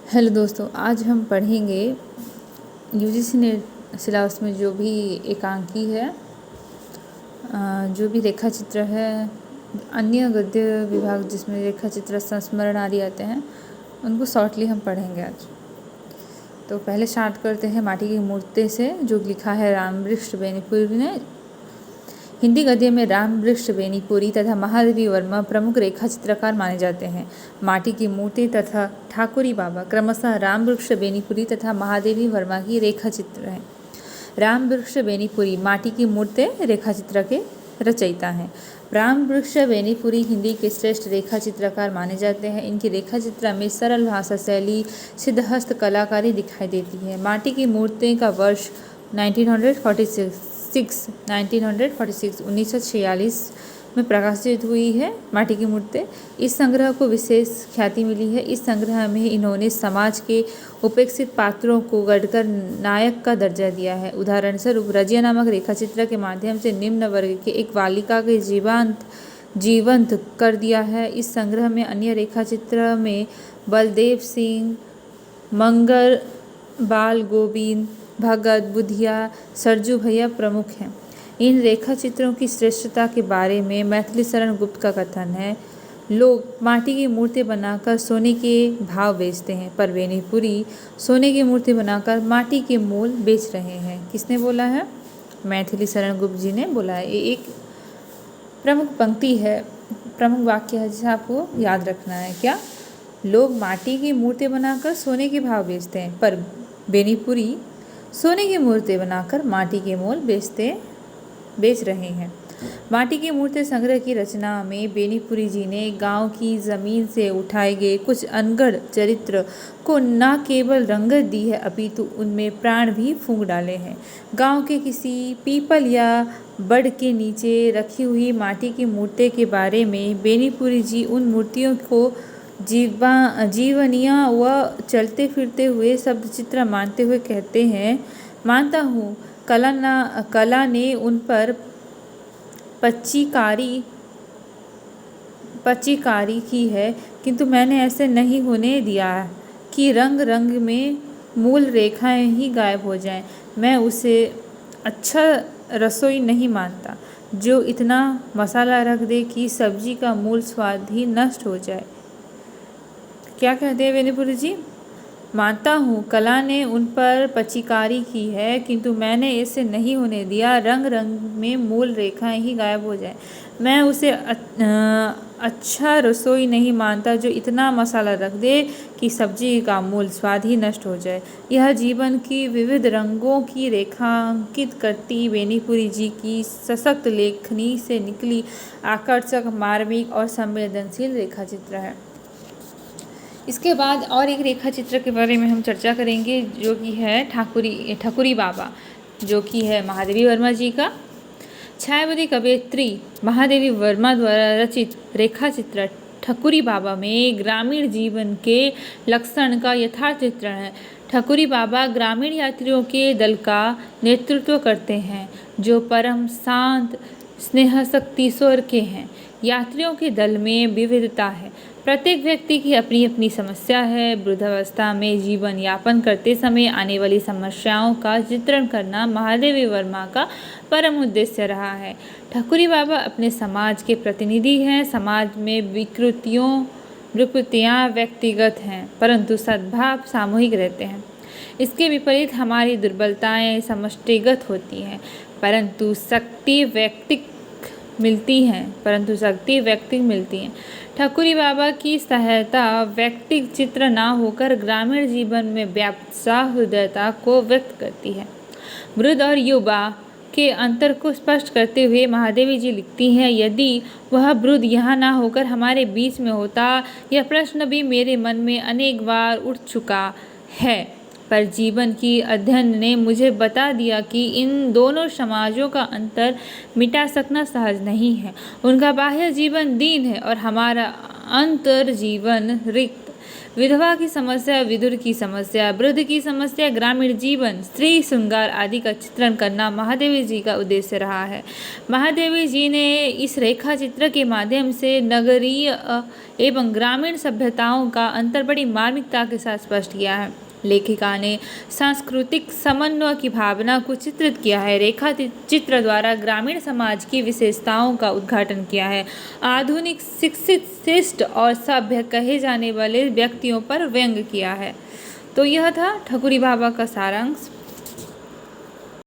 Hello दोस्तों, आज हम पढ़ेंगे यूजीसी नेट सिलेबस में जो भी एकांकी है, जो भी रेखा चित्र है, अन्य गद्य विभाग जिसमें रेखा चित्र संस्मरण आदि आते हैं, उनको शॉर्टली हम पढ़ेंगे आज। तो पहले स्टार्ट करते हैं माटी की मूर्ति से, जो लिखा है रामवृक्ष बेनीपुरी ने। हिंदी गद्य में रामवृक्ष बेनीपुरी तथा महादेवी वर्मा प्रमुख रेखा चित्रकार माने जाते हैं। माटी की मूर्ति तथा ठाकुरी बाबा क्रमशः रामवृक्ष बेनीपुरी तथा महादेवी वर्मा की रेखा चित्र हैं। रामवृक्ष बेनीपुरी माटी की मूर्ति रेखा चित्र के रचयिता हैं। रामवृक्ष बेनीपुरी हिंदी के श्रेष्ठ रेखा चित्रकार माने जाते हैं। इनकी रेखा चित्र में सरल भाषा शैली, सिद्धहस्त कलाकारी दिखाई देती है। माटी की मूर्ति का वर्ष 1946 में प्रकाशित हुई है। माटी की मूर्ति इस संग्रह को विशेष ख्याति मिली है। इस संग्रह में इन्होंने समाज के उपेक्षित पात्रों को गढ़कर नायक का दर्जा दिया है। उदाहरण स्वरूप रजिया नामक रेखाचित्र के माध्यम से निम्न वर्ग के एक बालिका के जीवंत कर दिया है। इस संग्रह में अन्य रेखाचित्र में बलदेव सिंह, मंगर, बाल गोविंद, भगत, बुधिया, सरजू भैया प्रमुख हैं। इन रेखा चित्रों की श्रेष्ठता के बारे में मैथिली शरण गुप्त का कथन है, लोग माटी की मूर्ति बनाकर सोने के भाव बेचते हैं, पर बेनीपुरी सोने की मूर्ति बनाकर माटी के मोल बेच रहे हैं। किसने बोला है? मैथिली शरण गुप्त जी ने बोला है। ये एक प्रमुख पंक्ति है, प्रमुख वाक्य है, जिसे आपको याद रखना है। क्या? लोग माटी की मूर्ति बनाकर सोने के भाव बेचते हैं, पर बेनीपुरी सोने की मूर्ति बनाकर माटी के मोल बेच रहे हैं। माटी की मूर्ति संग्रह की रचना में बेनीपुरी जी ने गांव की जमीन से उठाए गए कुछ अनगढ़ चरित्र को न केवल रंगत दी है, अपितु उनमें प्राण भी फूंक डाले हैं। गांव के किसी पीपल या बड़ के नीचे रखी हुई माटी की मूर्ति के बारे में बेनीपुरी जी उन मूर्तियों को जीवनीय व चलते फिरते हुए शब्द चित्र मानते हुए कहते हैं, मानता हूँ कला ने उन पर पच्चीकारी की है, किंतु मैंने ऐसे नहीं होने दिया कि रंग रंग में मूल रेखाएं ही गायब हो जाएं। मैं उसे अच्छा रसोई नहीं मानता जो इतना मसाला रख दे कि सब्जी का मूल स्वाद ही नष्ट हो जाए। क्या कहते हैं बेनीपुरी जी? मानता हूँ कला ने उन पर पच्चीकारी की है, किंतु मैंने इसे नहीं होने दिया रंग रंग में मूल रेखाएं ही गायब हो जाएं। मैं उसे अच्छा रसोई नहीं मानता जो इतना मसाला रख दे कि सब्जी का मूल स्वाद ही नष्ट हो जाए। यह जीवन की विविध रंगों की रेखांकित करती बेनीपुरी जी की सशक्त लेखनी से निकली आकर्षक, मार्मिक और संवेदनशील रेखा चित्र है। इसके बाद और एक रेखा चित्र के बारे में हम चर्चा करेंगे, जो कि है ठाकुरी बाबा, जो कि है महादेवी वर्मा जी का। छायावादी कवयित्री महादेवी वर्मा द्वारा रचित रेखा चित्र ठाकुरी बाबा में ग्रामीण जीवन के लक्षण का यथार्थ चित्रण है। ठाकुरी बाबा ग्रामीण यात्रियों के दल का नेतृत्व करते हैं, जो परम शांत स्नेहशक्त ईश्वर के हैं। यात्रियों के दल में विविधता है, प्रत्येक व्यक्ति की अपनी अपनी समस्या है। वृद्धावस्था में जीवन यापन करते समय आने वाली समस्याओं का चित्रण करना महादेवी वर्मा का परम उद्देश्य रहा है। ठाकुरी बाबा अपने समाज के प्रतिनिधि हैं। समाज में विकृतियाँ व्यक्तिगत हैं, परंतु सद्भाव सामूहिक रहते हैं। इसके विपरीत हमारी दुर्बलताएं समष्टिगत होती हैं, परंतु शक्ति व्यक्तिक मिलती हैं। ठाकुरी बाबा की सहायता व्यक्तिक चित्र न होकर ग्रामीण जीवन में व्याप्त हृदयता को व्यक्त करती है। वृद्ध और युवा के अंतर को स्पष्ट करते हुए महादेवी जी लिखती हैं, यदि वह वृद्ध यहाँ न होकर हमारे बीच में होता, यह प्रश्न भी मेरे मन में अनेक बार उठ चुका है, पर जीवन की अध्ययन ने मुझे बता दिया कि इन दोनों समाजों का अंतर मिटा सकना सहज नहीं है। उनका बाह्य जीवन दीन है और हमारा अंतर जीवन रिक्त। विधवा की समस्या, विदुर की समस्या, वृद्ध की समस्या, ग्रामीण जीवन, स्त्री श्रृंगार आदि का चित्रण करना महादेवी जी का उद्देश्य रहा है। महादेवी जी ने इस रेखा चित्र के माध्यम से नगरीय एवं ग्रामीण सभ्यताओं का अंतर बड़ी मार्मिकता के साथ स्पष्ट किया है। लेखिका ने सांस्कृतिक समन्वय की भावना को चित्रित किया है। रेखा चित्र द्वारा ग्रामीण समाज की विशेषताओं का उद्घाटन किया है। आधुनिक, शिक्षित, शिष्ट और सभ्य कहे जाने वाले व्यक्तियों पर व्यंग किया है। तो यह था ठकुरी बाबा का सारांश।